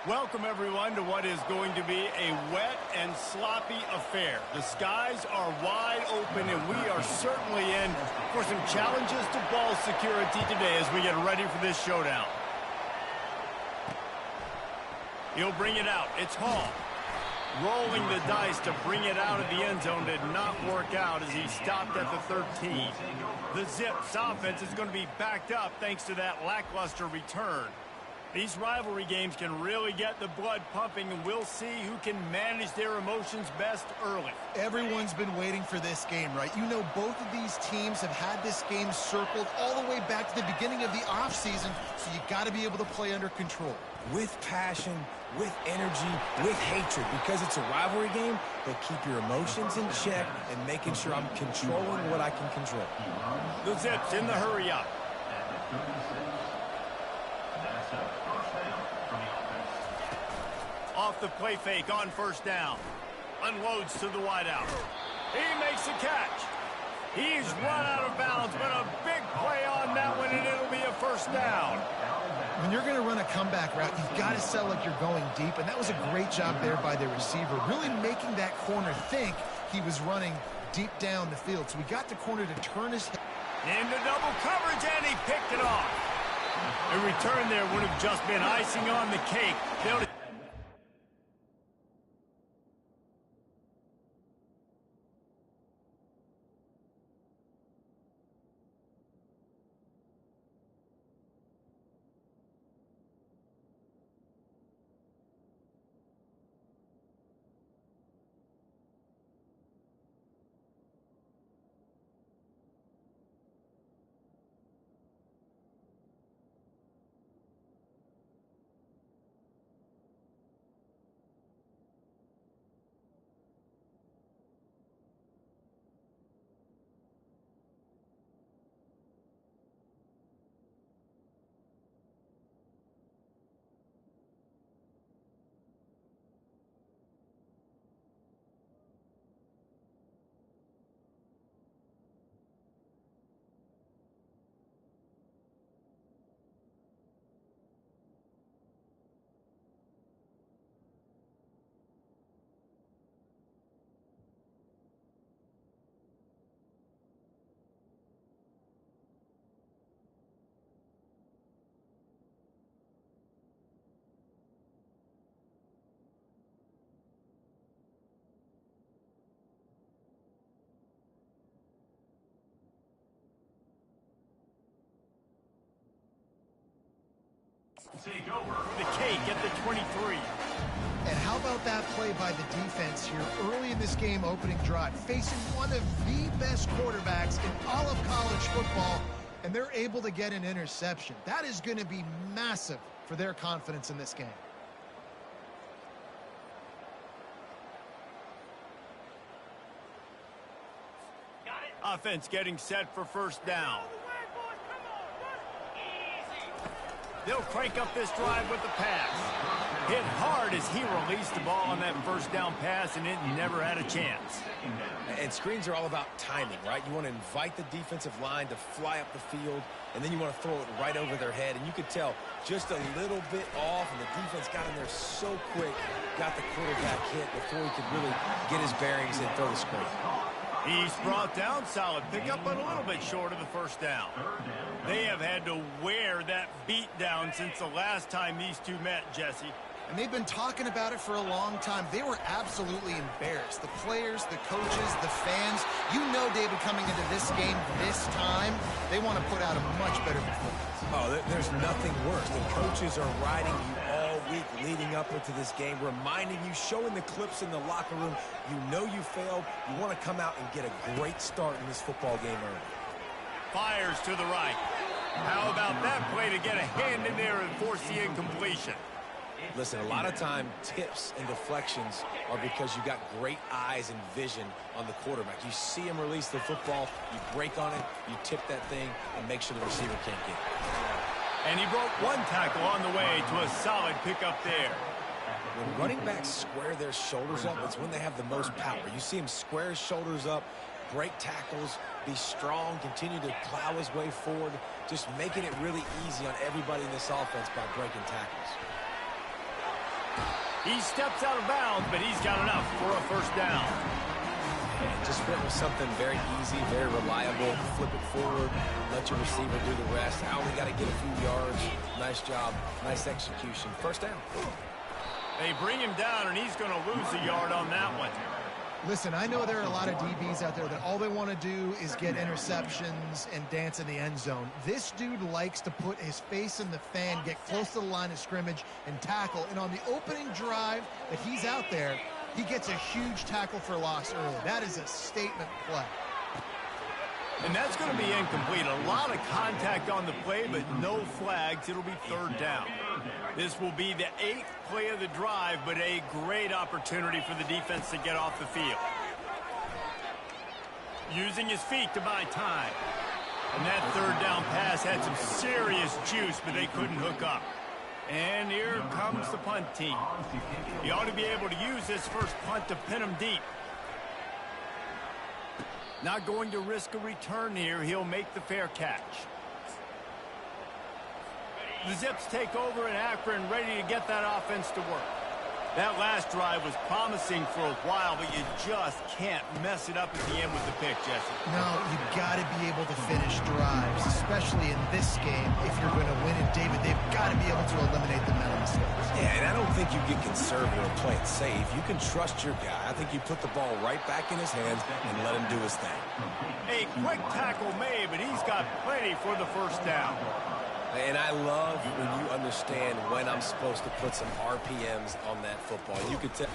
Welcome, everyone, to what is going to be a wet and sloppy affair. The skies are wide open, and we are certainly in for some challenges to ball security today as we get ready for this showdown. He'll bring it out. It's Hall. Rolling the dice to bring it out of the end zone did not work out as he stopped at the 13. The Zips offense is going to be backed up thanks to that lackluster return. These rivalry games can really get the blood pumping, and we'll see who can manage their emotions best early. Everyone's been waiting for this game, right? You know, both of these teams have had this game circled all the way back to the beginning of the offseason, so you got to be able to play under control. With passion, with energy, with hatred, because it's a rivalry game, but keep your emotions in check and making sure I'm controlling what I can control. The Zips in the hurry up. Off the play fake on first down. Unloads to the wideout. He makes a catch. He's run out of bounds, but a big play on that one, and it'll be a first down. When you're going to run a comeback route, you've got to sell like you're going deep, and that was a great job there by the receiver, really making that corner think he was running deep down the field. So we got the corner to turn his head. Into double coverage, and he picked it off. A return there would have just been icing on the cake. Take over the cake at the 23. And how about that play by the defense here early in this game opening drive, facing one of the best quarterbacks in all of college football, and they're able to get an interception. That is going to be massive for their confidence in this game. Offense getting set for first down. They'll crank up this drive with the pass. Hit hard as he released the ball on that first down pass, and it never had a chance. And screens are all about timing, right? You want to invite the defensive line to fly up the field, and then you want to throw it right over their head. And you could tell just a little bit off, and the defense got in there so quick, got the quarterback hit before he could really get his bearings and throw the screen. He's brought down, solid pickup, but a little bit short of the first down. They have had to wear that beat down since the last time these two met, Jesse. And they've been talking about it for a long time. They were absolutely embarrassed. The players, the coaches, the fans. You know, David, coming into this game this time, they want to put out a much better performance. Oh, there's nothing worse. The coaches are riding you all week leading up into this game, reminding you, showing the clips in the locker room. You know you failed. You want to come out and get a great start in this football game early. Fires to the right. How about that play to get a hand in there and force the incompletion? Listen, a lot of time, tips and deflections are because you got great eyes and vision on the quarterback. You see him release the football, you break on it, you tip that thing, and make sure the receiver can't get it. And he broke one tackle on the way to a solid pickup there. When running backs square their shoulders up, it's when they have the most power. You see him square his shoulders up, break tackles, be strong, continue to plow his way forward, just making it really easy on everybody in this offense by breaking tackles. He steps out of bounds, but he's got enough for a first down. And just went with something very easy, very reliable. Flip it forward, let your receiver do the rest. I only got to get a few yards. Nice job, nice execution. First down. They bring him down, and he's going to lose a yard on that one. Listen, I know there are a lot of DBs out there that all they want to do is get interceptions and dance in the end zone. This dude likes to put his face in the fan, get close to the line of scrimmage, and tackle. And on the opening drive that he's out there, he gets a huge tackle for loss early. That is a statement play. And that's going to be incomplete. A lot of contact on the play, but no flags. It'll be third down. This will be the 8th play of the drive, but a great opportunity for the defense to get off the field. Using his feet to buy time. And that third down pass had some serious juice, but they couldn't hook up. And here comes the punt team. He ought to be able to use this first punt to pin him deep. Not going to risk a return here. He'll make the fair catch. The Zips take over, and Akron ready to get that offense to work. That last drive was promising for a while, but you just can't mess it up at the end with the pick, Jesse. No, you've got to be able to finish drives, especially in this game. If you're going to win it, David, they've got to be able to eliminate the mental mistakes. Yeah, and I don't think you get conservative or play it safe. You can trust your guy. I think you put the ball right back in his hands and let him do his thing. A quick tackle made, but he's got plenty for the first down. And I love when you understand when I'm supposed to put some RPMs on that football. You could tell.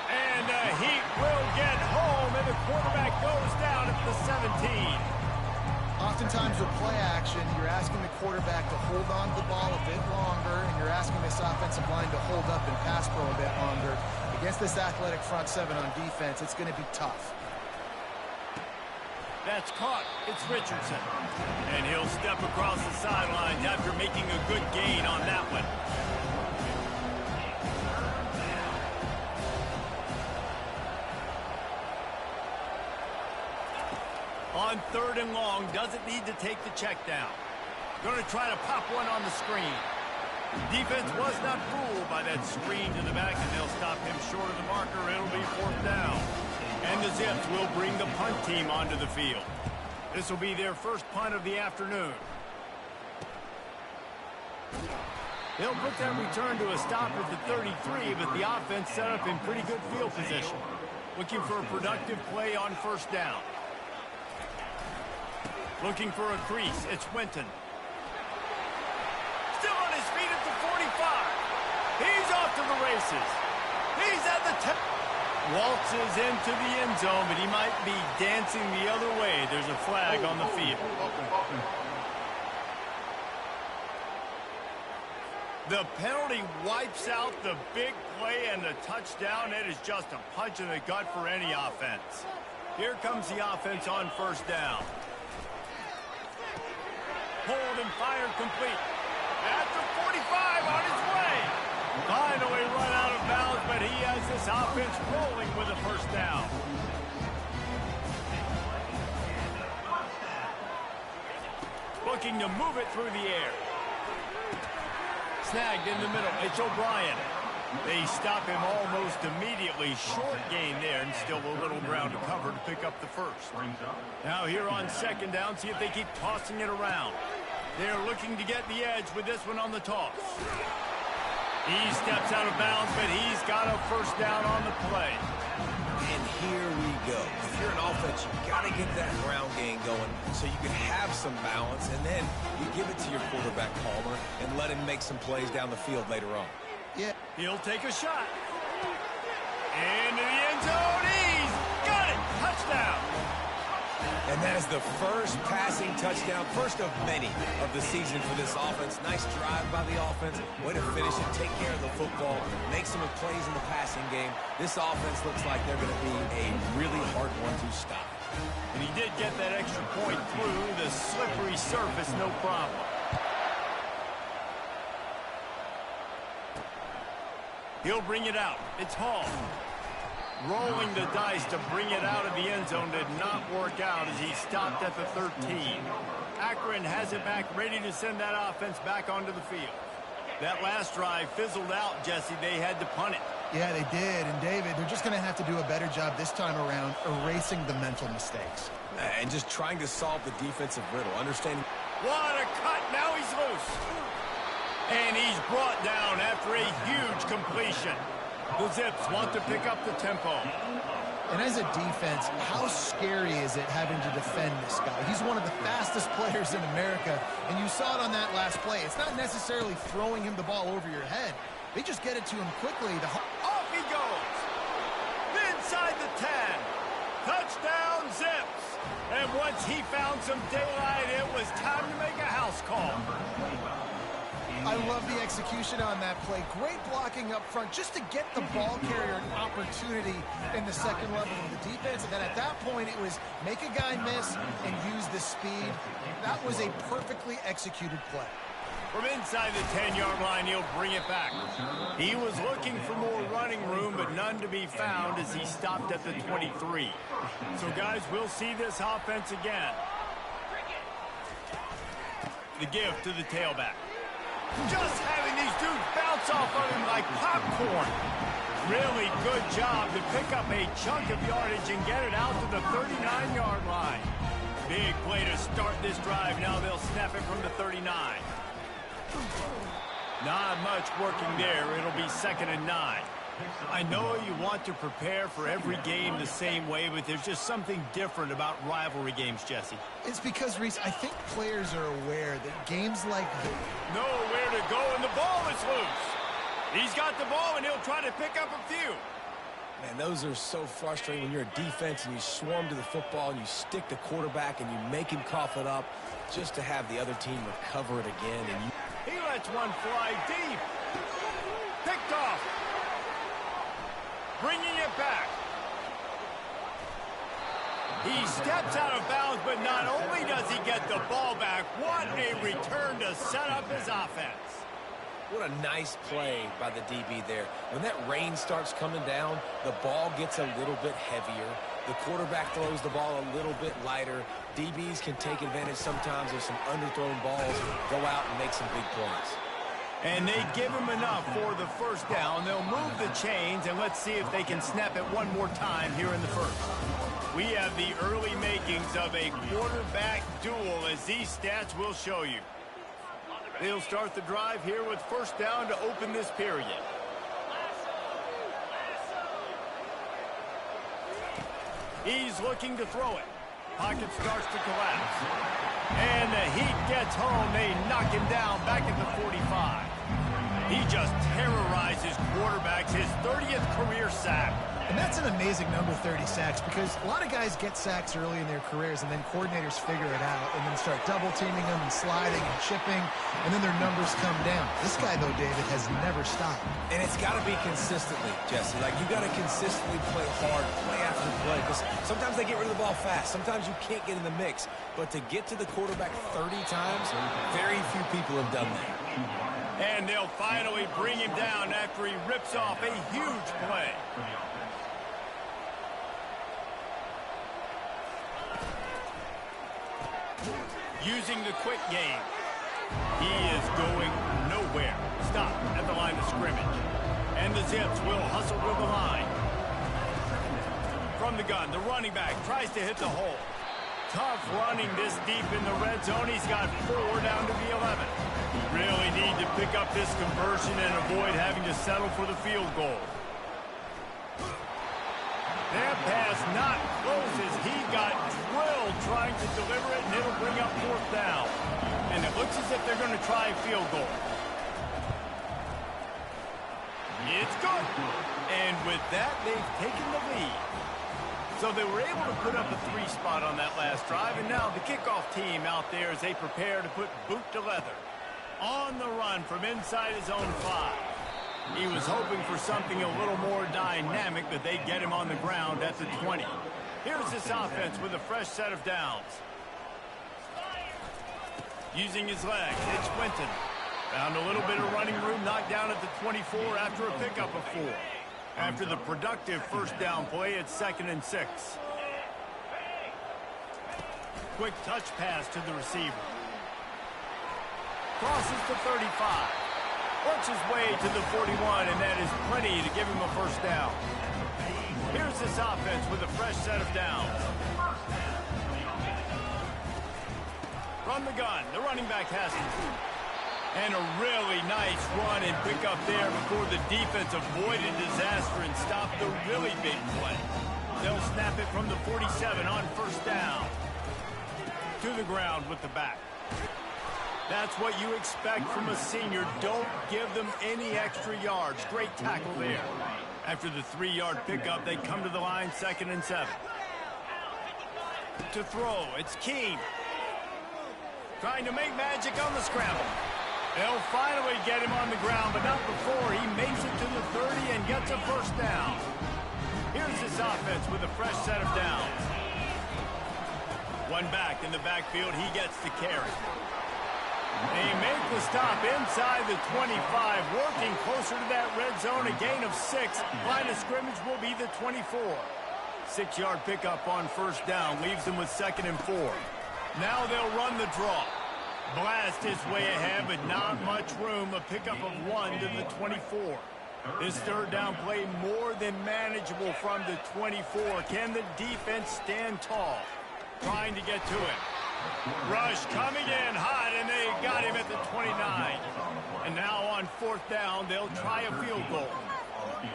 And he will get home, and the quarterback goes down at the 17. Oftentimes with play action, you're asking the quarterback to hold on to the ball a bit longer, and you're asking this offensive line to hold up and pass pro a bit longer. Against this athletic front seven on defense, it's going to be tough. That's caught. It's Richardson. And he'll step across the sidelines after making a good gain on that one. On third and long, doesn't need to take the check down. Going to try to pop one on the screen. Defense was not fooled by that screen to the back, and they'll stop him short of the marker. It'll be fourth down. And the Zips will bring the punt team onto the field. This will be their first punt of the afternoon. They'll put that return to a stop at the 33, but the offense set up in pretty good field position. Looking for a productive play on first down. Looking for a crease. It's Winton. Still on his feet at the 45. He's off to the races. He's at the 10. Waltzes into the end zone, but he might be dancing the other way. There's a flag on the field. The penalty wipes out the big play and the touchdown. It is just a punch in the gut for any offense. Here comes the offense on first down. Hold and fire complete. At the 45 on his way. Finally run out of bounds, but he has this offense rolling with a first down. Looking to move it through the air. Snagged in the middle. It's O'Brien. They stop him almost immediately. Short gain there, and still a little ground to cover to pick up the first. Now here on second down, see if they keep tossing it around. They're looking to get the edge with this one on the toss. He steps out of bounds, but he's got a first down on the play. And here we go. If you're an offense, you got to get that ground game going so you can have some balance, and then you give it to your quarterback, Palmer, and let him make some plays down the field later on. Yeah. He'll take a shot. Into the end zone. He's got it. Touchdown. And that is the first passing touchdown, first of many of the season for this offense. Nice drive by the offense. Way to finish it, take care of the football, make some plays in the passing game. This offense looks like they're going to be a really hard one to stop. And he did get that extra point through the slippery surface, no problem. He'll bring it out. It's Hall. Rolling the dice to bring it out of the end zone did not work out as he stopped at the 13. Akron has it back, ready to send that offense back onto the field. That last drive fizzled out, Jesse. They had to punt it. Yeah, they did. And, David, they're just going to have to do a better job this time around erasing the mental mistakes. And just trying to solve the defensive riddle, understanding. What a cut. Now he's loose. And he's brought down after a huge completion. The Zips want to pick up the tempo. And as a defense, how scary is it having to defend this guy? He's one of the fastest players in America, and you saw it on that last play. It's not necessarily throwing him the ball over your head. They just get it to him quickly. Off he goes. Inside the 10. Touchdown, Zips. And once he found some daylight, it was time to make a house call. I love the execution on that play. Great blocking up front just to get the ball carrier an opportunity in the second level of the defense. And then at that point, it was make a guy miss and use the speed. That was a perfectly executed play. From inside the 10-yard line, he'll bring it back. He was looking for more running room, but none to be found as he stopped at the 23. So, guys, we'll see this offense again. The give to the tailback. Just having these dudes bounce off of him like popcorn. Really good job to pick up a chunk of yardage and get it out to the 39-yard line. Big play to start this drive. Now they'll snap it from the 39. Not much working there. It'll be 2nd and 9. I know you want to prepare for every game the same way, but there's just something different about rivalry games, Jesse. It's because, Reese, I think players are aware that games like this... Nowhere to go, and the ball is loose. He's got the ball, and he'll try to pick up a few. Man, those are so frustrating when you're a defense and you swarm to the football and you stick the quarterback and you make him cough it up just to have the other team recover it again. And he lets one fly deep. Picked off. Bringing it back. He steps out of bounds, but not only does he get the ball back, what a return to set up his offense. What a nice play by the DB there. When that rain starts coming down, the ball gets a little bit heavier. The quarterback throws the ball a little bit lighter. DBs can take advantage sometimes of some underthrown balls, go out and make some big plays. And they give him enough for the first down. They'll move the chains, and let's see if they can snap it one more time here in the first. We have the early makings of a quarterback duel, as these stats will show you. They'll start the drive here with first down to open this period. He's looking to throw it. Pocket starts to collapse. And the heat gets home. They knock him down back at the 45. He just terrorizes quarterbacks, his 30th career sack. And that's an amazing number, 30 sacks, because a lot of guys get sacks early in their careers, and then coordinators figure it out and then start double-teaming them and sliding and chipping, and then their numbers come down. This guy, though, David, has never stopped. And it's got to be consistently, Jesse. Like, you got to consistently play hard, play after play, because sometimes they get rid of the ball fast. Sometimes you can't get in the mix. But to get to the quarterback 30 times, very few people have done that. And they'll finally bring him down after he rips off a huge play. Using the quick game. He is going nowhere. Stop at the line of scrimmage. And the Zips will hustle to the line. From the gun, the running back tries to hit the hole. Tough running this deep in the red zone. He's got 4 down to the 11. Really need to pick up this conversion and avoid having to settle for the field goal. That pass not close as he got drilled trying to deliver it, and it'll bring up 4th down. And it looks as if they're going to try a field goal. It's good. And with that, they've taken the lead. So they were able to put up a 3 spot on that last drive, and now the kickoff team out there as they prepare to put boot to leather. On the run from inside his own 5. He was hoping for something a little more dynamic, but they get him on the ground at the 20. Here's this offense with a fresh set of downs. Using his legs, it's Quinton. Found a little bit of running room, knocked down at the 24 after a pickup of 4. After the productive first down play, it's 2nd and 6. Quick touch pass to the receiver. Crosses to 35. Works works his way to the 41, and that is plenty to give him a first down. Here's this offense with a fresh set of downs. From the gun, the running back has it. And a really nice run and pick up there before the defense avoided disaster and stopped the really big play. They'll snap it from the 47 on first down. To the ground with the back. That's what you expect from a senior. Don't give them any extra yards. Great tackle there. After the 3-yard pickup, they come to the line, 2nd and 7. To throw, it's Keene. Trying to make magic on the scramble. They'll finally get him on the ground, but not before he makes it to the 30 and gets a first down. Here's this offense with a fresh set of downs. One back in the backfield, he gets the carry. They make the stop inside the 25, working closer to that red zone, a gain of 6. Line of scrimmage will be the 24. 6-yard pickup on first down leaves them with 2nd and 4. Now they'll run the draw. Blast his way ahead, but not much room. A pickup of 1 to the 24. This third down play more than manageable from the 24. Can the defense stand tall? Trying to get to it. Rush coming in hot, and they got him at the 29. And now on 4th down, they'll try a field goal.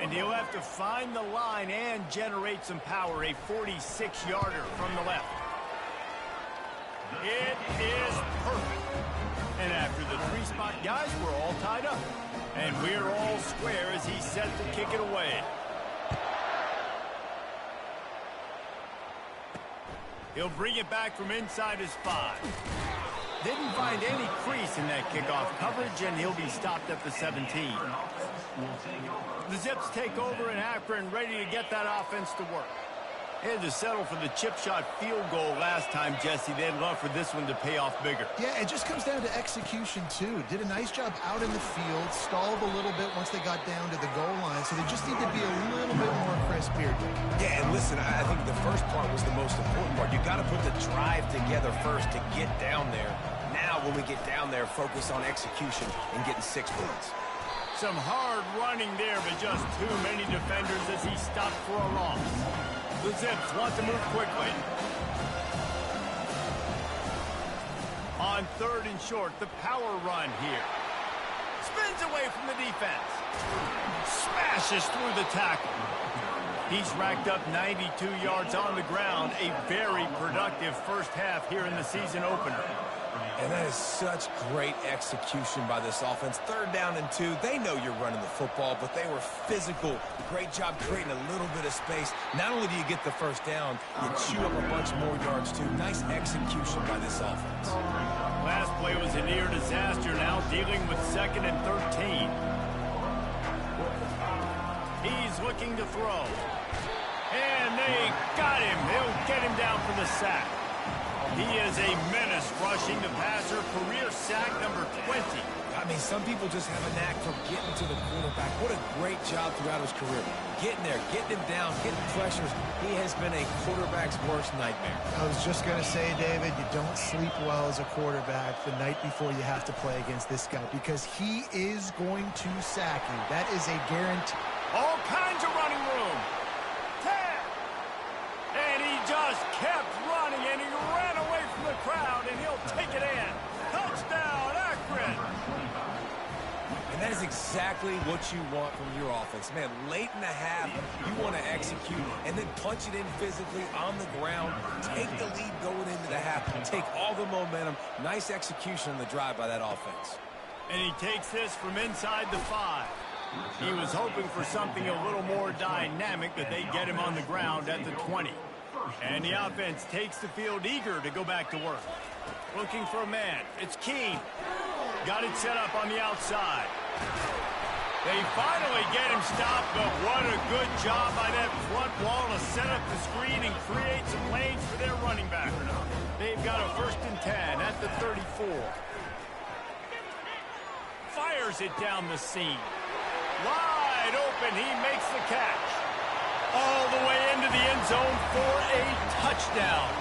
And he'll have to find the line and generate some power. A 46-yarder from the left. It is perfect. And after the 3-spot guys, we're all tied up. And we're all square as he's set to kick it away. He'll bring it back from inside his 5. Didn't find any crease in that kickoff coverage, and he'll be stopped at the 17. The Zips take over in Akron, ready to get that offense to work. They had to settle for the chip shot field goal last time, Jesse. They'd love for this one to pay off bigger. Yeah, it just comes down to execution, too. Did a nice job out in the field, stalled a little bit once they got down to the goal line, so they just need to be a little bit more crisp here. Yeah, and listen, I think the first part was the most important part. You got to put the drive together first to get down there. Now, when we get down there, focus on execution and getting 6 points. Some hard running there, but just too many defenders as he stopped for a loss. The Zips want to move quickly. On 3rd and short, the power run here. Spins away from the defense. Smashes through the tackle. He's racked up 92 yards on the ground. A very productive first half here in the season opener. And that is such great execution by this offense. 3rd down and 2. They know you're running the football, but they were physical. Great job creating a little bit of space. Not only do you get the first down, you chew up a bunch more yards, too. Nice execution by this offense. Last play was a near disaster, now dealing with 2nd and 13. He's looking to throw. And they got him. They'll get him down for the sack. He is a menace rushing the passer. Career sack number 20. I mean, some people just have a knack for getting to the quarterback. What a great job throughout his career. Getting there, getting him down, getting pressures. He has been a quarterback's worst nightmare. I was just going to say, David, you don't sleep well as a quarterback the night before you have to play against this guy because he is going to sack you. That is a guarantee. All kinds of running room. 10. And he just kept running, and he ran away from the crowd, and he'll take it in. Touchdown, Akron. And that is exactly what you want from your offense. Man, late in the half, you want to execute and then punch it in physically on the ground. Take the lead going into the half. Take all the momentum. Nice execution on the drive by that offense. And he takes this from inside the 5. He was hoping for something a little more dynamic, but they get him on the ground at the 20. And the offense takes the field eager to go back to work. Looking for a man. It's Keene. Got it set up on the outside. They finally get him stopped, but what a good job by that front wall to set up the screen and create some lanes for their running back. They've got a 1st and 10 at the 34. Fires it down the seam. Wide open, he makes the catch. All the way into the end zone for a touchdown.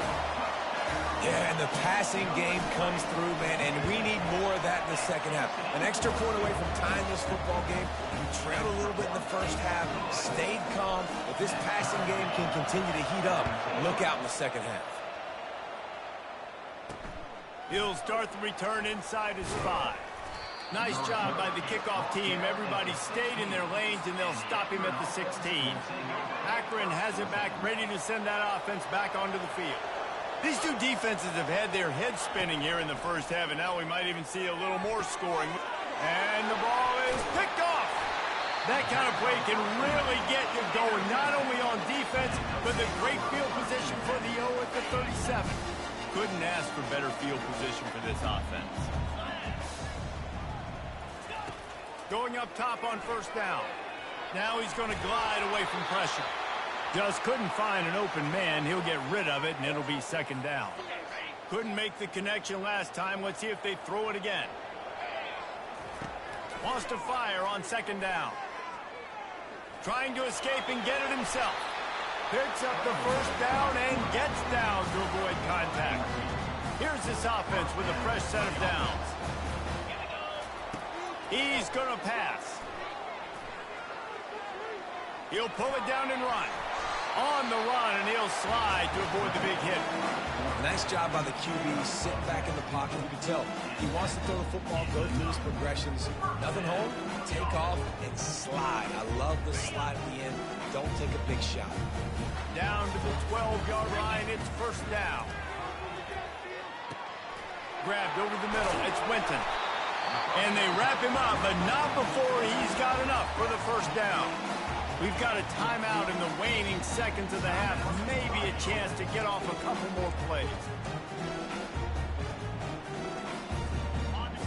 Yeah, and the passing game comes through, man, and we need more of that in the second half. An extra point away from tying this football game. We trailed a little bit in the first half, stayed calm. If this passing game can continue to heat up, look out in the second half. He'll start the return inside his 5. Nice job by the kickoff team. Everybody stayed in their lanes, and they'll stop him at the 16. Akron has it back, ready to send that offense back onto the field. These two defenses have had their heads spinning here in the first half, and now we might even see a little more scoring. And the ball is picked off. That kind of play can really get you going, not only on defense, but the great field position for the O at the 37. Couldn't ask for better field position for this offense. Going up top on first down. Now he's going to glide away from pressure. Just couldn't find an open man. He'll get rid of it, and it'll be second down. Couldn't make the connection last time. Let's see if they throw it again. Wants to fire on second down. Trying to escape and get it himself. Picks up the first down and gets down to avoid contact. Here's this offense with a fresh set of downs. He's going to pass. He'll pull it down and run. On the run, and he'll slide to avoid the big hit. Nice job by the QB. Sit back in the pocket. You can tell he wants to throw the football, go through his progressions. Nothing home, take off, and slide. I love the slide at the end. Don't take a big shot. Down to the 12-yard line. It's first down. Grabbed over the middle. It's Winton. And they wrap him up, but not before he's got enough for the first down. We've got a timeout in the waning seconds of the half. Maybe a chance to get off a couple more plays.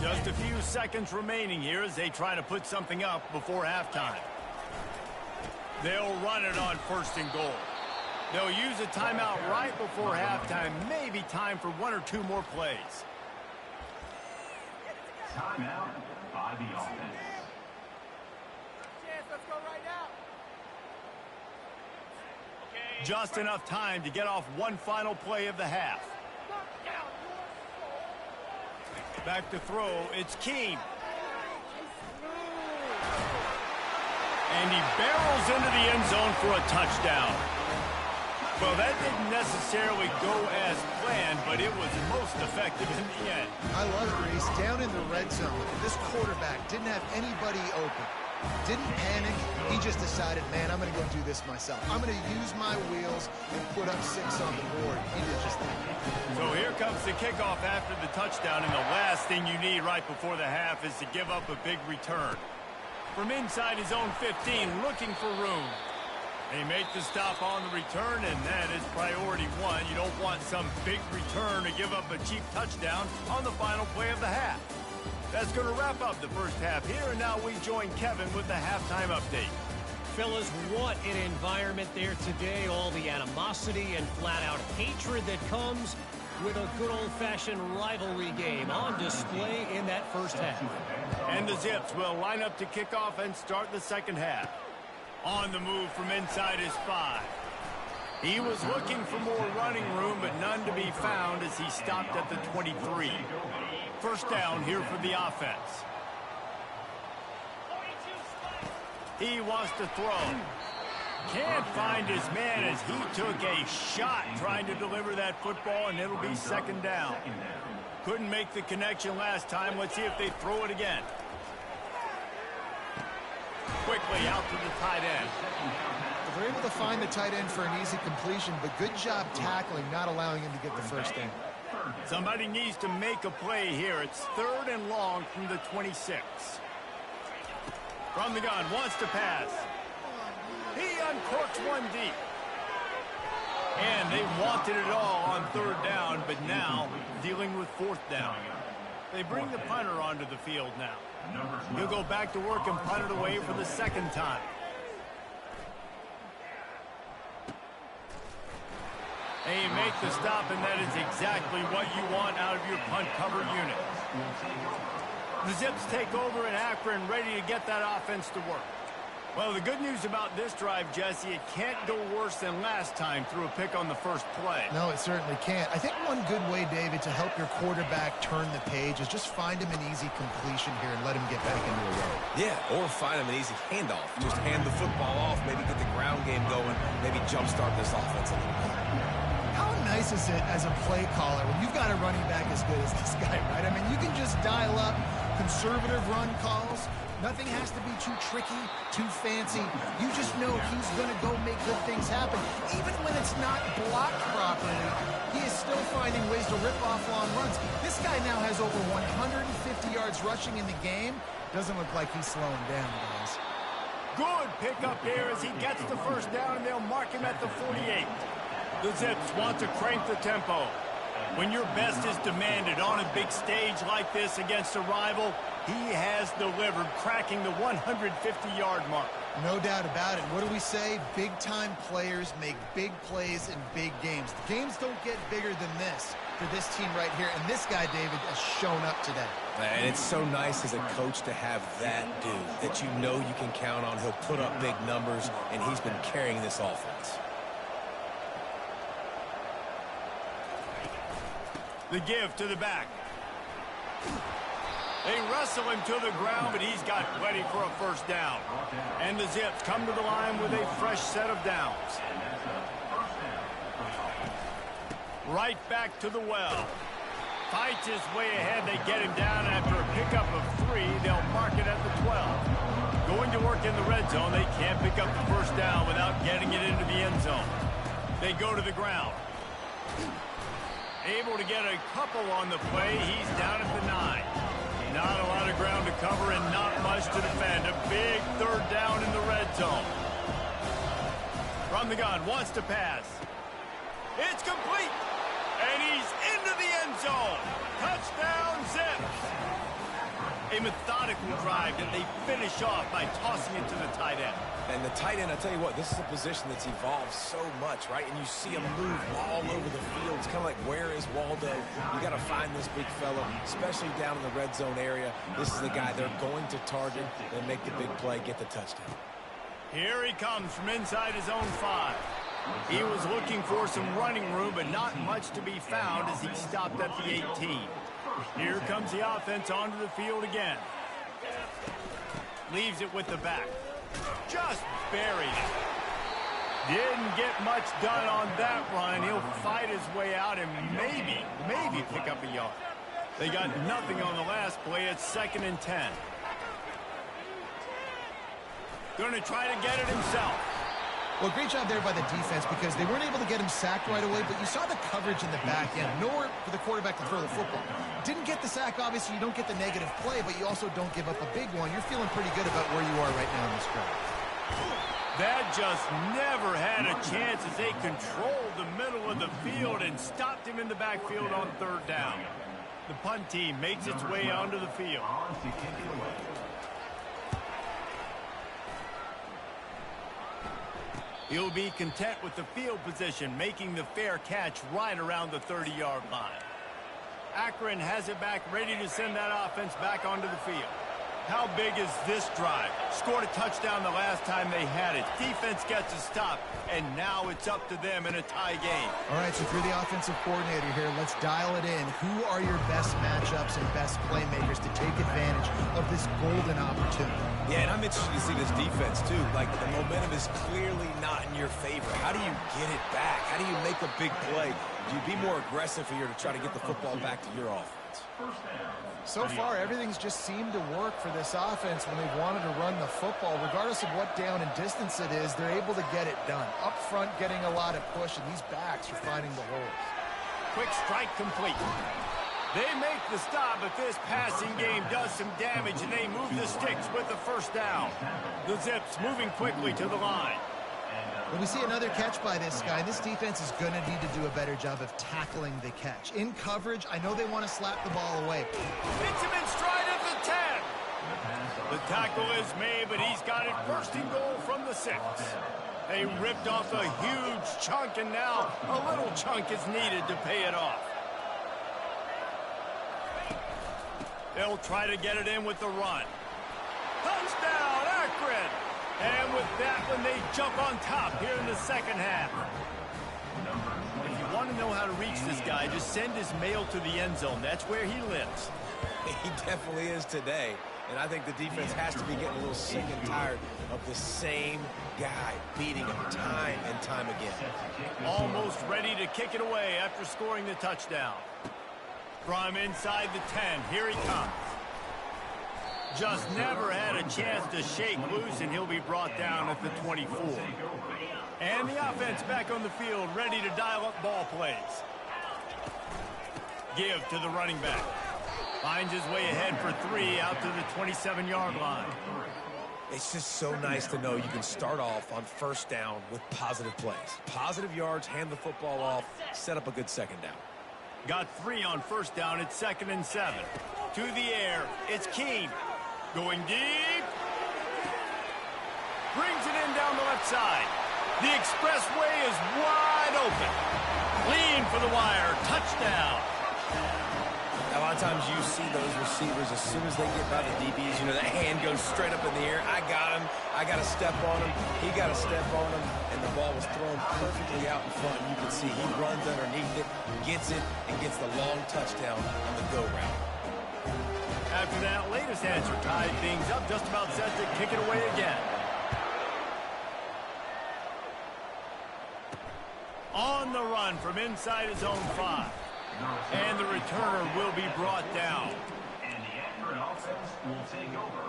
Just a few seconds remaining here as they try to put something up before halftime. They'll run it on first and goal. They'll use a timeout right before halftime. Maybe time for one or two more plays. Timeout by the offense. Let's go right now. Just enough time to get off one final play of the half. Back to throw. It's Keene. And he barrels into the end zone for a touchdown. Well, that didn't necessarily go as planned, but it was most effective in the end. I love it, Reese. Down in the red zone, this quarterback didn't have anybody open. Didn't panic. He just decided, man, I'm going to go do this myself. I'm going to use my wheels and put up 6 on the board. He did just that. So here comes the kickoff after the touchdown, and the last thing you need right before the half is to give up a big return. From inside his own 15, looking for room. They make the stop on the return, and that is priority 1. You don't want some big return to give up a cheap touchdown on the final play of the half. That's going to wrap up the first half here, and now we join Kevin with the halftime update. Fellas, what an environment there today. All the animosity and flat-out hatred that comes with a good old-fashioned rivalry game on display in that first half. And the Zips will line up to kick off and start the second half. On the move from inside his 5. He was looking for more running room, but none to be found as he stopped at the 23. First down here for the offense. He wants to throw. Can't find his man as he took a shot trying to deliver that football, and it'll be second down. Couldn't make the connection last time. Let's see if they throw it again. Quickly out to the tight end. They're able to find the tight end for an easy completion, but good job tackling, not allowing him to get the first down. Somebody needs to make a play here. It's 3rd and long from the 26. From the gun, wants to pass. He uncorks one deep. And they wanted it all on 3rd down, but now dealing with 4th down. They bring the punter onto the field now. He'll go back to work and punt it away for the second time. And you make the stop, and that is exactly what you want out of your punt cover unit. The Zips take over in Akron, ready to get that offense to work. Well, the good news about this drive, Jesse, it can't go worse than last time through a pick on the first play. No, it certainly can't. I think one good way, David, to help your quarterback turn the page is just find him an easy completion here and let him get back into a row. Yeah, or find him an easy handoff. Just hand the football off, maybe get the ground game going, maybe jumpstart this offense a little bit. How nice is it as a play caller when you've got a running back as good as this guy, right? I mean, you can just dial up conservative run calls. Nothing has to be too tricky, too fancy. You just know he's going to go make good things happen. Even when it's not blocked properly, he is still finding ways to rip off long runs. This guy now has over 150 yards rushing in the game. Doesn't look like he's slowing down, guys. Good pickup here as he gets the first down, and they'll mark him at the 48. The Zips want to crank the tempo. When your best is demanded on a big stage like this against a rival, he has delivered, cracking the 150-yard mark. No doubt about it. What do we say? Big-time players make big plays in big games. The games don't get bigger than this for this team right here, and this guy, David, has shown up today. And it's so nice as a coach to have that dude that you know you can count on. He'll put up big numbers, and he's been carrying this offense. The give to the back. They wrestle him to the ground, but he's got plenty for a first down. And the Zips come to the line with a fresh set of downs. Right back to the well. Fights his way ahead. They get him down after a pickup of 3. They'll mark it at the 12. Going to work in the red zone. They can't pick up the first down without getting it into the end zone. They go to the ground. Able to get a couple on the play. He's down at the 9. Not a lot of ground to cover and not much to defend. A big third down in the red zone. From the gun, wants to pass. It's complete. And he's into the end zone. Touchdown, Zips. A methodical drive that they finish off by tossing it to the tight end. And the tight end, I tell you what, this is a position that's evolved so much, right? And you see him move all over the field. It's kind of like, where is Waldo? You got to find this big fella, especially down in the red zone area. This is the guy they're going to target and make the big play, get the touchdown. Here he comes from inside his own 5. He was looking for some running room, but not much to be found as he stopped at the 18. Here comes the offense onto the field again. Leaves it with the back. Just buried it. Didn't get much done on that run. He'll fight his way out and maybe pick up a yard. They got nothing on the last play. It's 2nd and 10. Going to try to get it himself. Well, great job there by the defense because they weren't able to get him sacked right away, but you saw the coverage in the back end. Nowhere for the quarterback to throw the football. Didn't get the sack, obviously. You don't get the negative play, but you also don't give up a big one. You're feeling pretty good about where you are right now in this drive. That just never had a chance as they controlled the middle of the field and stopped him in the backfield on 3rd down. The punt team makes its way onto the field. He'll be content with the field position, making the fair catch right around the 30-yard line. Akron has it back, ready to send that offense back onto the field. How big is this drive? Scored a touchdown the last time they had it. Defense gets a stop, and now it's up to them in a tie game. All right, so if you're the offensive coordinator here, let's dial it in. Who are your best matchups and best playmakers to take advantage of this golden opportunity? Yeah, and I'm interested to see this defense, too. Like, the momentum is clearly not in your favor. How do you get it back? How do you make a big play? Do you be more aggressive here to try to get the football back to your offense? So far, everything's just seemed to work for this offense when they've wanted to run the football. Regardless of what down and distance it is, they're able to get it done. Up front, getting a lot of push, and these backs are finding the holes. Quick strike complete. They make the stop, but this passing game does some damage, and they move the sticks with the first down. The Zips moving quickly to the line. When we see another catch by this guy, this defense is going to need to do a better job of tackling the catch. In coverage, I know they want to slap the ball away. Hits him in stride at the 10. The tackle is made, but he's got it 1st and goal from the 6. They ripped off a huge chunk, and now a little chunk is needed to pay it off. They'll try to get it in with the run. Touchdown, Akron! And hoping they jump on top here in the second half. If you want to know how to reach this guy, just send his mail to the end zone. That's where he lives. He definitely is today. And I think the defense has to be getting a little sick and tired of the same guy beating him time and time again. Almost ready to kick it away after scoring the touchdown. From inside the 10, here he comes. Just never had a chance to shake loose, and he'll be brought down at the 24. And the offense back on the field, ready to dial up ball plays. Give to the running back. Finds his way ahead for 3 out to the 27-yard line. It's just so nice to know you can start off on first down with positive plays. Positive yards, hand the football off, set up a good second down. Got 3 on first down. It's 2nd and 7. To the air. It's Keene. Going deep. Brings it in down the left side. The expressway is wide open. Lean for the wire. Touchdown. A lot of times you see those receivers, as soon as they get by the DBs, you know, that hand goes straight up in the air. I got him. I got to step on him. He got to step on him. And the ball was thrown perfectly out in front. You can see he runs underneath it, gets it, and gets the long touchdown on the go route. After that latest answer tied things up, just about set to kick it away again. On the run from inside his own 5. And the returner will be brought down. And the Akron offense will take over.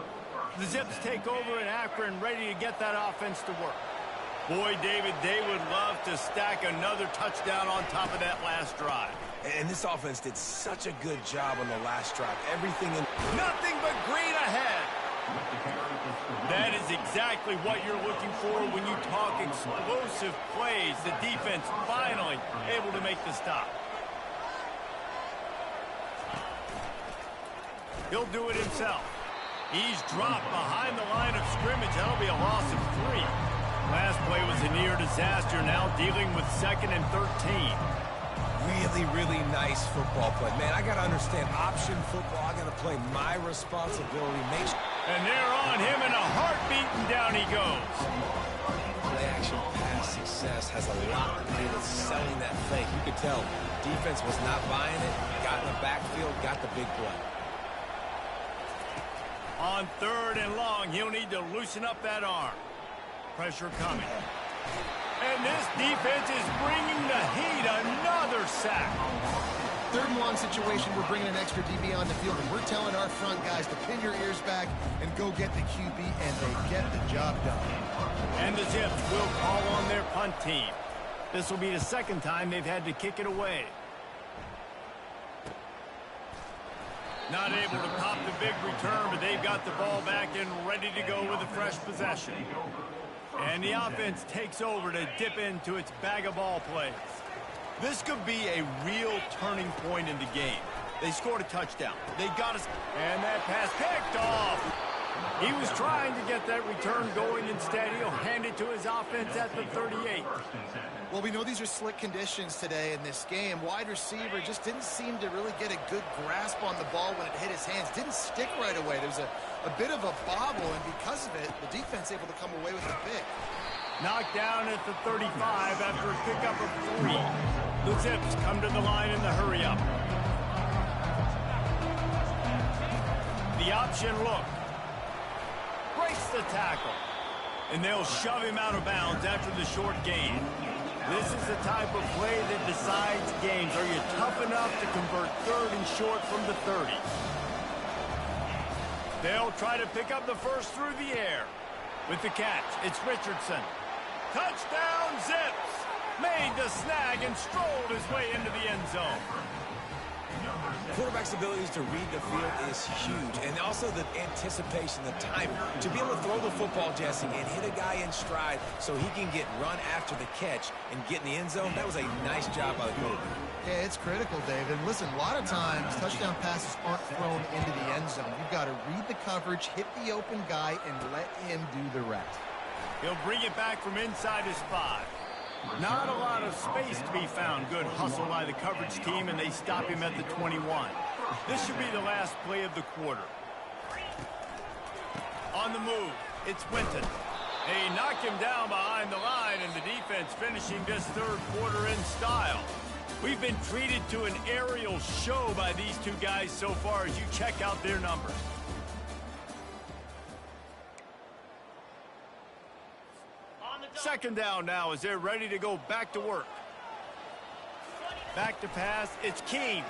The Zips take over in Akron, ready to get that offense to work. Boy, David, they would love to stack another touchdown on top of that last drive. And this offense did such a good job on the last drive. Everything in... Nothing but green ahead. That is exactly what you're looking for when you talk explosive plays. The defense finally able to make the stop. He'll do it himself. He's dropped behind the line of scrimmage. That'll be a loss of 3. Last play was a near disaster. Now dealing with 2nd and 13. Really, really nice football play. Man, I got to understand option football. I got to play my responsibility. And they're on him in a heartbeat, and down he goes. Play action pass success has a lot to do with selling that fake. You could tell defense was not buying it. Got in the backfield, got the big play. On 3rd and long, he'll need to loosen up that arm. Pressure coming. And this defense is bringing the heat. Another sack. 3rd and long situation, we're bringing an extra DB on the field, and we're telling our front guys to pin your ears back and go get the QB, and they get the job done. And the Zips will call on their punt team. This will be the 2nd time they've had to kick it away. Not able to pop the big return, but they've got the ball back and ready to go with a fresh possession. And the offense takes over to dip into its bag of ball plays. This could be a real turning point in the game. They scored a touchdown. They got us, and that pass picked off. He was trying to get that return going. Instead, he'll hand it to his offense at the 38. Well, we know these are slick conditions today in this game. Wide receiver just didn't seem to really get a good grasp on the ball when it hit his hands. Didn't stick right away. There was a bit of a bobble, and because of it, the defense able to come away with a pick. Knocked down at the 35 after a pickup of 3. The Zips come to the line in the hurry-up. The option look. Breaks the tackle. And they'll shove him out of bounds after the short gain. This is the type of play that decides games. Are you tough enough to convert 3rd and short from the 30? They'll try to pick up the first through the air. With the catch, it's Richardson. Touchdown, Zips! Made the snag and strolled his way into the end zone. Quarterback's abilities to read the field is huge, and also the anticipation, the timing. To be able to throw the football, Jesse, and hit a guy in stride so he can get run after the catch and get in the end zone, that was a nice job by the quarterback. Yeah, it's critical, David. Listen, a lot of times touchdown passes aren't thrown into the end zone. You've got to read the coverage, hit the open guy, and let him do the rest. He'll bring it back from inside his 5. Not a lot of space to be found. Good hustle by the coverage team, and they stop him at the 21. This should be the last play of the quarter. On the move, it's Winton. They knock him down behind the line, and the defense finishing this third quarter in style. We've been treated to an aerial show by these two guys so far as you check out their numbers. Second down now as they're ready to go back to work. Back to pass, it's Keene.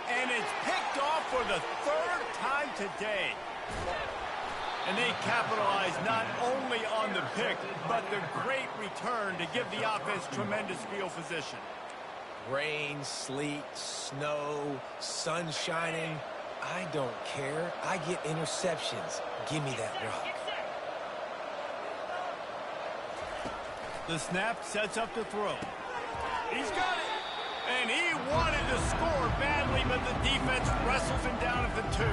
And it's picked off for the third time today. And they capitalize not only on the pick, but the great return to give the offense tremendous field position. Rain, sleet, snow, sun shining. I don't care. I get interceptions. Give me that rock. The snap sets up the throw. He's got it. And he wanted to score badly, but the defense wrestles him down at the 2.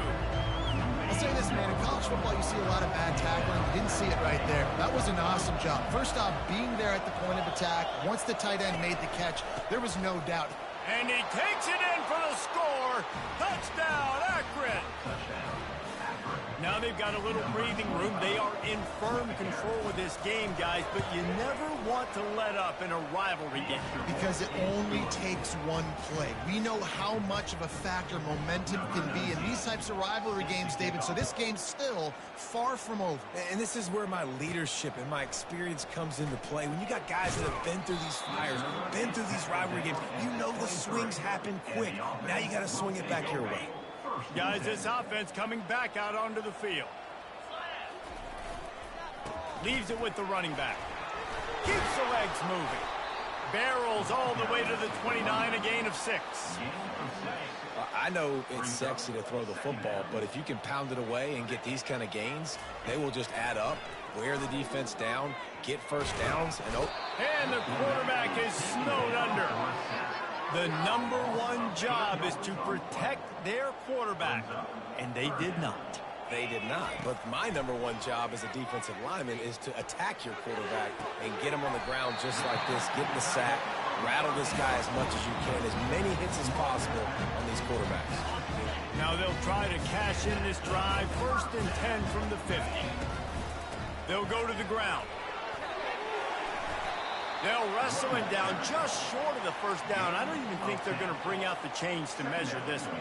I'll say this, man. In college football, you see a lot of bad tackling. You didn't see it right there. That was an awesome job. First off, being there at the point of attack. Once the tight end made the catch, there was no doubt. And he takes it in for the score. Touchdown, Akron. Now they've got a little breathing room. They are in firm control of this game, guys, but you never want to let up in a rivalry game. Because it only takes one play. We know how much of a factor momentum can be in these types of rivalry games, David, so this game's still far from over. And this is where my leadership and my experience comes into play. When you got guys that have been through these fires, been through these rivalry games, you know the swings happen quick. Now you got to swing it back your way. Guys, this offense coming back out onto the field. Leaves it with the running back. Keeps the legs moving. Barrels all the way to the 29, a gain of 6. I know it's sexy to throw the football, but if you can pound it away and get these kind of gains, they will just add up, wear the defense down, get first downs, and the quarterback is snowed under. The number one job is to protect their quarterback, and they did not. They did not, but my number one job as a defensive lineman is to attack your quarterback and get him on the ground just like this, get the sack, rattle this guy as much as you can, as many hits as possible on these quarterbacks. Now they'll try to cash in this drive, 1st and 10 from the 50. They'll go to the ground. They'll wrestle him down just short of the first down. I don't even think they're going to bring out the chains to measure this one.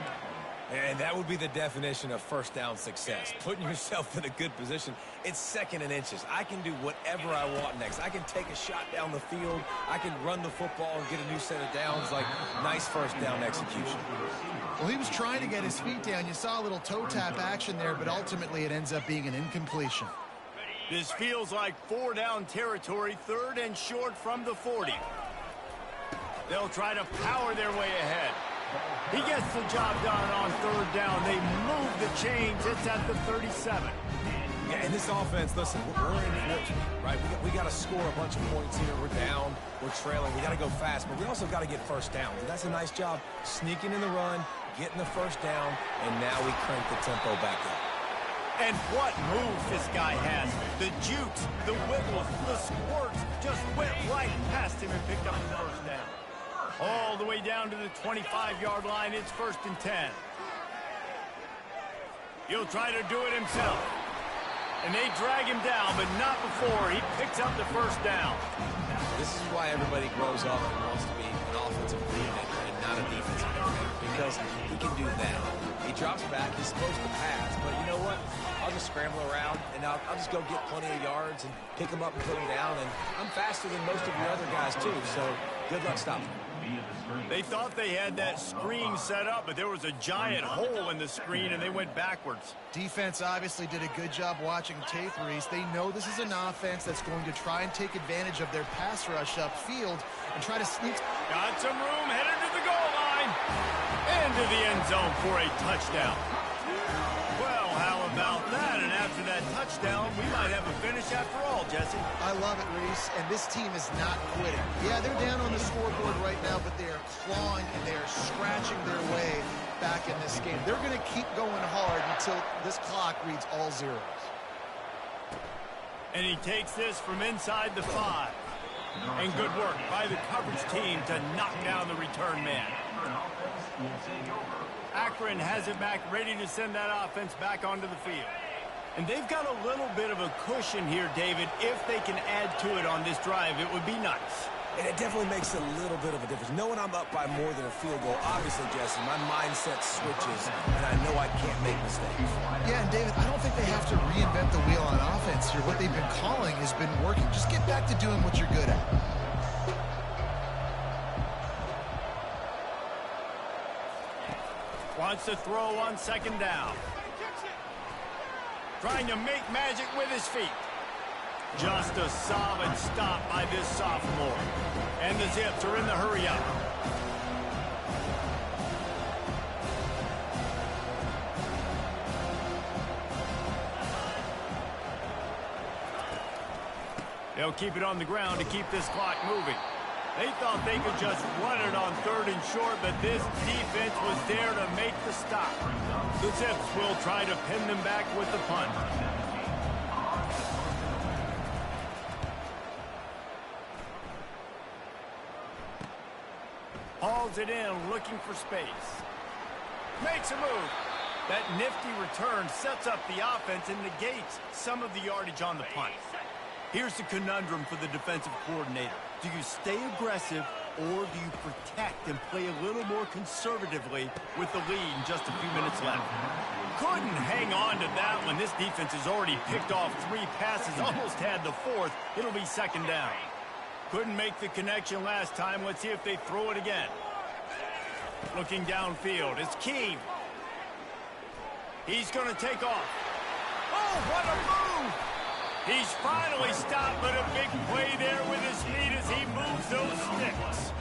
And that would be the definition of first down success. Putting yourself in a good position. It's 2nd and inches. I can do whatever I want next. I can take a shot down the field. I can run the football and get a new set of downs. Like, nice first down execution. Well, he was trying to get his feet down. You saw a little toe tap action there, but ultimately it ends up being an incompletion. This feels like 4-down territory, 3rd and short from the 40. They'll try to power their way ahead. He gets the job done on 3rd down. They move the chains. It's at the 37. Yeah, in this offense, listen, we're in it, right? We got to score a bunch of points here. We're down. We're trailing. We got to go fast, but we also got to get first down. And that's a nice job sneaking in the run, getting the first down, and now we crank the tempo back up. And what moves this guy has. The jukes, the wiggles, the squirts just went right past him and picked up the first down. All the way down to the 25-yard line. It's 1st and 10. He'll try to do it himself. And they drag him down, but not before he picks up the first down. This is why everybody grows up and wants to be an offensive playmaker and not a defensive playmaker, because he can do that. He drops back. He's supposed to pass, but you know what? I'll just scramble around, and I'll just go get plenty of yards and pick him up and put him down, and I'm faster than most of your other guys, too, so good luck stopping him. They thought they had that screen set up, but there was a giant hole in the screen, and they went backwards. Defense obviously did a good job watching tape, Reese. They know this is an offense that's going to try and take advantage of their pass rush upfield and try to sneak. Got some room, headed to the goal line. Into the end zone for a touchdown. Well, how about that? And after that touchdown, we might have a finish after all, Jesse. I love it, Reese, and this team is not quitting. Yeah, they're down on the scoreboard right now, but they are clawing and they are scratching their way back in this game. They're going to keep going hard until this clock reads all zeros. And he takes this from inside the 5. And good work by the coverage team to knock down the return man. Akron has it back, ready to send that offense back onto the field. And they've got a little bit of a cushion here, David. If they can add to it on this drive, it would be nice. And it definitely makes a little bit of a difference. Knowing I'm up by more than a field goal, obviously, Jesse, my mindset switches, and I know I can't make mistakes. Yeah, and David, I don't think they have to reinvent the wheel on offense here. What they've been calling has been working. Just get back to doing what you're good at. Wants to throw on second down. Trying to make magic with his feet. Just a solid stop by this sophomore. And the Zips are in the hurry-up. They'll keep it on the ground to keep this clock moving. They thought they could just run it on 3rd and short, but this defense was there to make the stop. The Zips will try to pin them back with the punt. Hauls it in, looking for space. Makes a move. That nifty return sets up the offense and negates some of the yardage on the punt. Here's the conundrum for the defensive coordinator. Do you stay aggressive or do you protect and play a little more conservatively with the lead and just a few minutes left? Couldn't hang on to that one. This defense has already picked off 3 passes, almost had the 4th. It'll be second down. Couldn't make the connection last time. Let's see if they throw it again. Looking downfield. It's Keen. He's going to take off. Oh, what a move! He's finally stopped, but a big play there with his feet as he moves those sticks.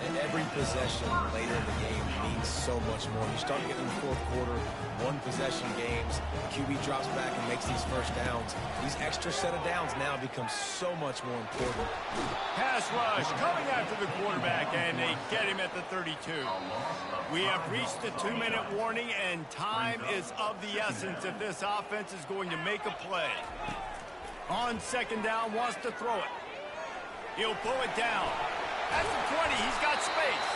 And every possession later in the game means so much more. You start getting in the 4th quarter, 1-possession games, QB drops back and makes these first downs. These extra set of downs now become so much more important. Pass rush coming after the quarterback, and they get him at the 32. We have reached the 2-minute warning, and time is of the essence if this offense is going to make a play. On second down, wants to throw it. He'll pull it down. At the 20, he's got space.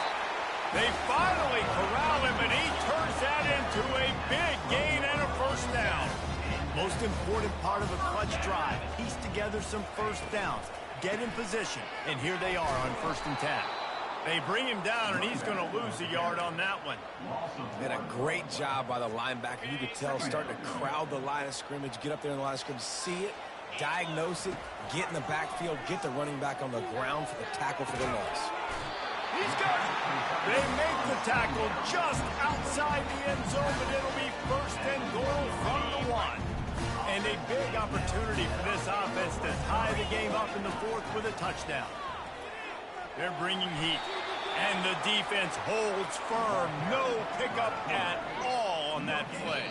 They finally corral him, and he turns that into a big gain and a first down. Most important part of a clutch drive. Piece together some first downs. Get in position, and here they are on 1st and 10. They bring him down, and he's going to lose a yard on that one. And a great job by the linebacker. You could tell starting to crowd the line of scrimmage, get up there in the line of scrimmage, see it, diagnose it, get in the backfield, get the running back on the ground for the tackle for the loss. He's got it. They make the tackle just outside the end zone, but it'll be 1st and goal from the 1. And a big opportunity for this offense to tie the game up in the 4th with a touchdown. They're bringing heat, and the defense holds firm. No pickup at all on that play.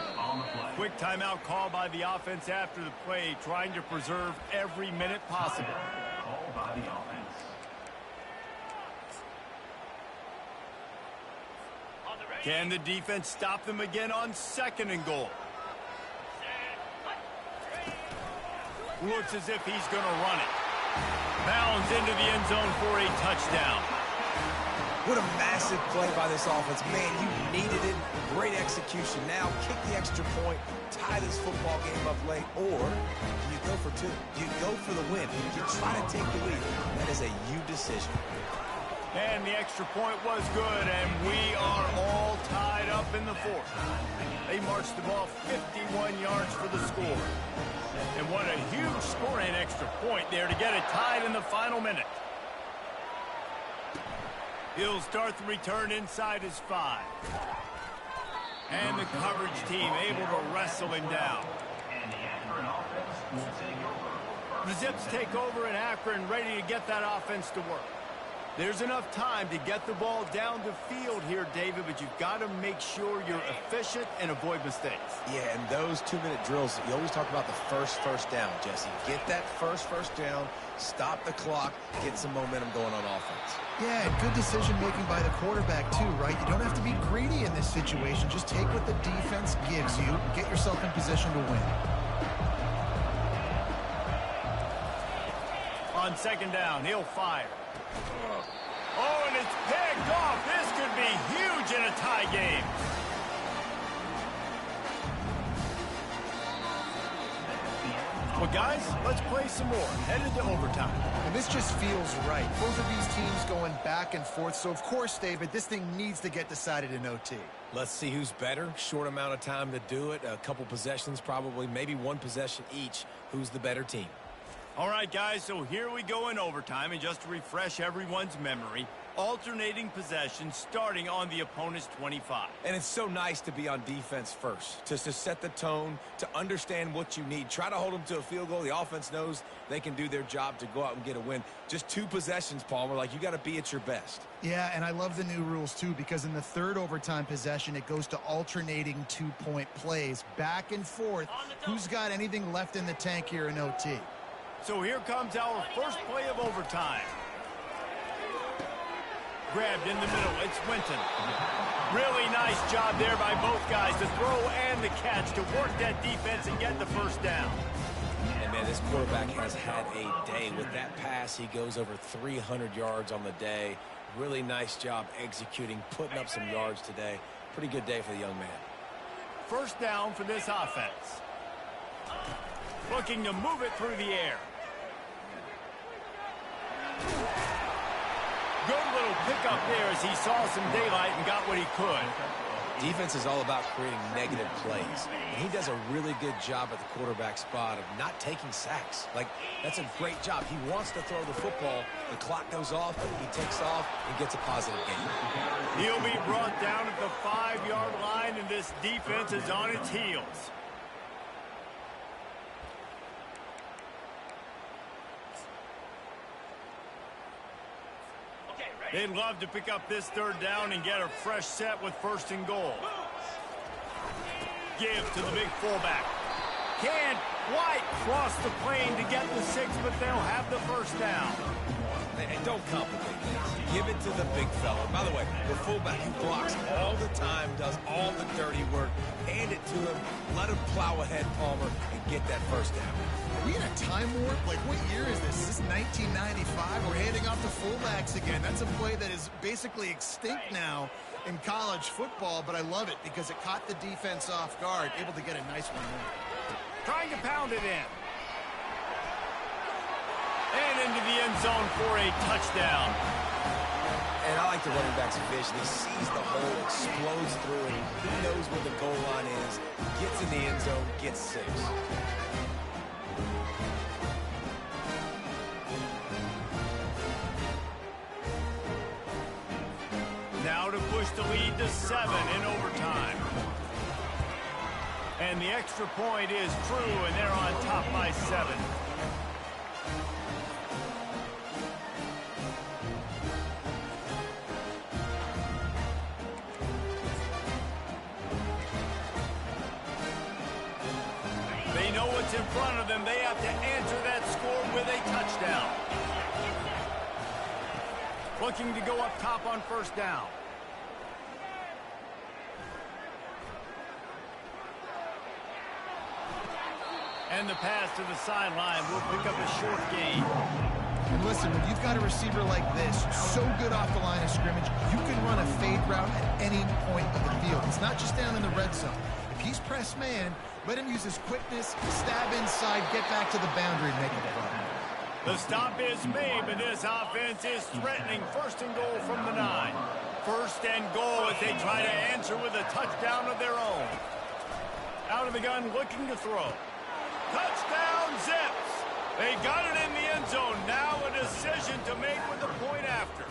Quick timeout call by the offense after the play, trying to preserve every minute possible. Called by the offense. Can the defense stop them again on 2nd and goal? Looks as if he's going to run it. Bounds into the end zone for a touchdown. What a massive play by this offense. Man, you needed it. Great execution. Now kick the extra point, tie this football game up late, or do you go for 2? Do you go for the win? Do you try to take the lead? That is a you decision. And the extra point was good, and we are all tied up in the 4th. They marched the ball 51 yards for the score. And what a huge score and extra point there to get it tied in the final minute. He'll start the return inside his 5. And the coverage team able to wrestle him down. And the Akron offense will take over. The Zips take over in Akron, ready to get that offense to work. There's enough time to get the ball down the field here, David, but you've got to make sure you're efficient and avoid mistakes. Yeah, and those 2-minute drills, you always talk about the first down, Jesse. Get that first down, stop the clock, get some momentum going on offense. Yeah, and good decision-making by the quarterback, too, right? You don't have to be greedy in this situation. Just take what the defense gives you and get yourself in position to win. On second down, he'll fire. Oh, and it's picked off. This could be huge in a tie game. Well, guys, let's play some more. Headed to overtime. And this just feels right. Both of these teams going back and forth. So, of course, David, this thing needs to get decided in OT. Let's see who's better. Short amount of time to do it. A couple possessions probably. Maybe one possession each. Who's the better team? All right, guys, so here we go in overtime. And just to refresh everyone's memory, alternating possessions starting on the opponent's 25. And it's so nice to be on defense first, just to set the tone, to understand what you need. Try to hold them to a field goal. The offense knows they can do their job to go out and get a win. Just 2 possessions, Palmer. Like, you got to be at your best. Yeah, and I love the new rules, too, because in the third overtime possession, it goes to alternating 2-point plays. Back and forth. Who's got anything left in the tank here in OT? So here comes our first play of overtime. Grabbed in the middle. It's Winton. Really nice job there by both guys, the throw and the catch, to work that defense and get the first down. And, man, this quarterback has had a day. With that pass, he goes over 300 yards on the day. Really nice job executing, putting up some yards today. Pretty good day for the young man. First down for this offense. Looking to move it through the air. Good little pickup there as he saw some daylight and got what he could. Defense is all about creating negative plays. And he does a really good job at the quarterback spot of not taking sacks. Like, that's a great job. He wants to throw the football. The clock goes off, he takes off, and gets a positive gain. He'll be brought down at the 5-yard line, and this defense is on its heels. They'd love to pick up this third down and get a fresh set with 1st and goal. Give to the big fullback. Can't quite cross the plane to get the 6, but they'll have the first down. And don't complicate things. Give it to the big fella. By the way, the fullback who blocks all the time, does all the dirty work. Hand it to him. Let him plow ahead, Palmer, and get that first down. Are we in a time warp? Like, what year is this? Is this 1995? We're handing off to fullbacks again. That's a play that is basically extinct now in college football, but I love it because it caught the defense off guard, able to get a nice one there. Trying to pound it in. And into the end zone for a touchdown. And I like the running back's vision. He sees the hole, explodes through it. He knows where the goal line is, gets in the end zone, gets 6. Now to push the lead to 7 in overtime. And the extra point is true, and they're on top by 7. They know what's in front of them. They have to answer that score with a touchdown. Looking to go up top on 1st down. And the pass to the sideline will pick up a short gain. And listen, when you've got a receiver like this, so good off the line of scrimmage, you can run a fade route at any point of the field. It's not just down in the red zone. If he's press man, let him use his quickness, stab inside, get back to the boundary, and make it run. The stop is made, but this offense is threatening 1st and goal from the 9. 1st and goal as they try to answer with a touchdown of their own. Out of the gun, looking to throw. Touchdown, Zips. They got it in the end zone. Now a decision to make with the point after.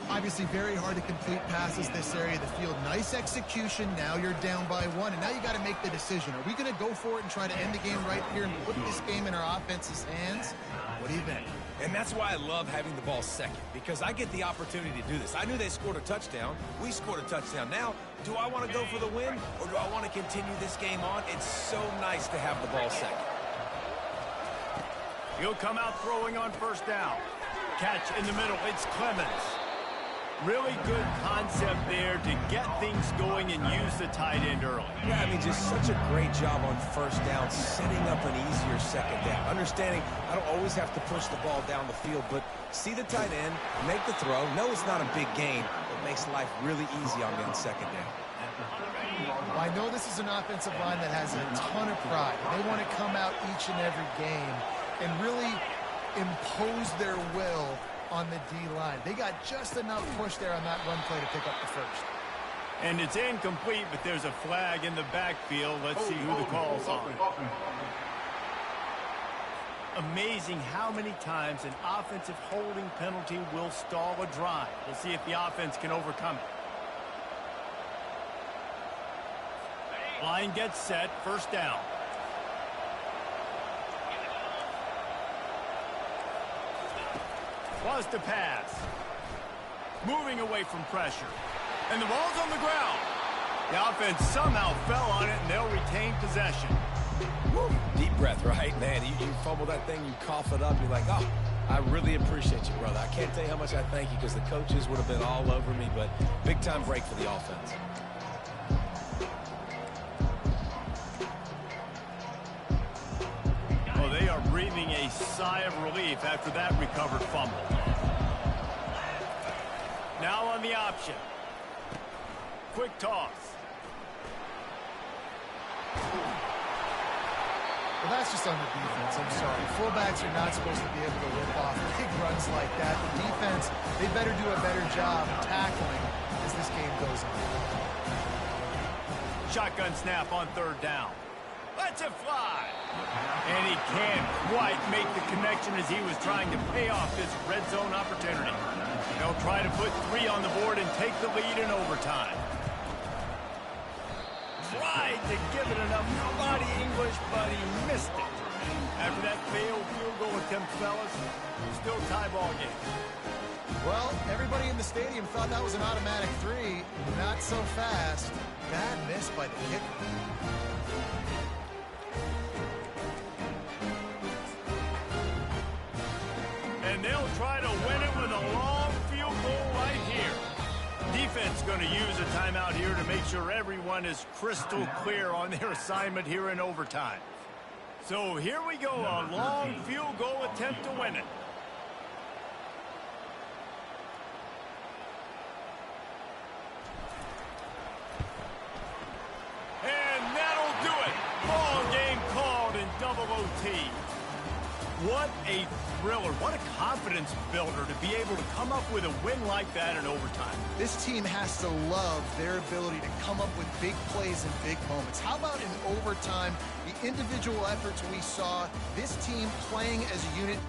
Obviously very hard to complete passes this area of the field. Nice execution. Now you're down by 1, and now you got to make the decision. Are we going to go for it and try to end the game right here and put this game in our offense's hands? What do you think? And that's why I love having the ball second, because I get the opportunity to do this. I knew they scored a touchdown. We scored a touchdown. Now, do I want to go for the win, or do I want to continue this game on? It's so nice to have the ball second. He'll come out throwing on 1st down. Catch in the middle. It's Clemens. Really good concept there to get things going and use the tight end early. Yeah, I mean, just such a great job on 1st down, setting up an easier 2nd down. Understanding I don't always have to push the ball down the field, but see the tight end, make the throw. No, it's not a big gain. It makes life really easy on me on 2nd down. Well, I know this is an offensive line that has a ton of pride. They want to come out each and every game and really impose their will on the D-line. They got just enough push there on that run play to pick up the first. And it's incomplete, but there's a flag in the backfield. Let's see who the call's on. Amazing how many times an offensive holding penalty will stall a drive. We'll see if the offense can overcome it. Line gets set, first down. Was to pass. Moving away from pressure. And the ball's on the ground. The offense somehow fell on it, and they'll retain possession. Woo. Deep breath, right? Man, you fumble that thing, you cough it up, you're like, oh, I really appreciate you, brother. I can't tell you how much I thank you because the coaches would have been all over me, but big-time break for the offense. Well, they are breathing a sigh of relief after that recovered fumble. Now on the option. Quick toss. Well, that's just on the defense. I'm sorry. Fullbacks are not supposed to be able to rip off big runs like that. The defense, they better do a better job tackling as this game goes on. Shotgun snap on third down. Lets it fly. And he can't quite make the connection as he was trying to pay off this red zone opportunity. They'll try to put 3 on the board and take the lead in overtime. Tried to give it enough body English, but he missed it. After that failed field goal attempt, fellas, still tie ball game. Well, everybody in the stadium thought that was an automatic 3. Not so fast. Bad miss by the kicker. And they'll try to win it with a long field goal right here. Defense going to use a timeout here to make sure everyone is crystal clear on their assignment here in overtime. So here we go, a long field goal attempt to win it. And that'll do it. Ball game called in double OT. What a thriller. What a confidence builder to be able to come up with a win like that in overtime. This team has to love their ability to come up with big plays and big moments. How about in overtime, the individual efforts we saw, this team playing as a unit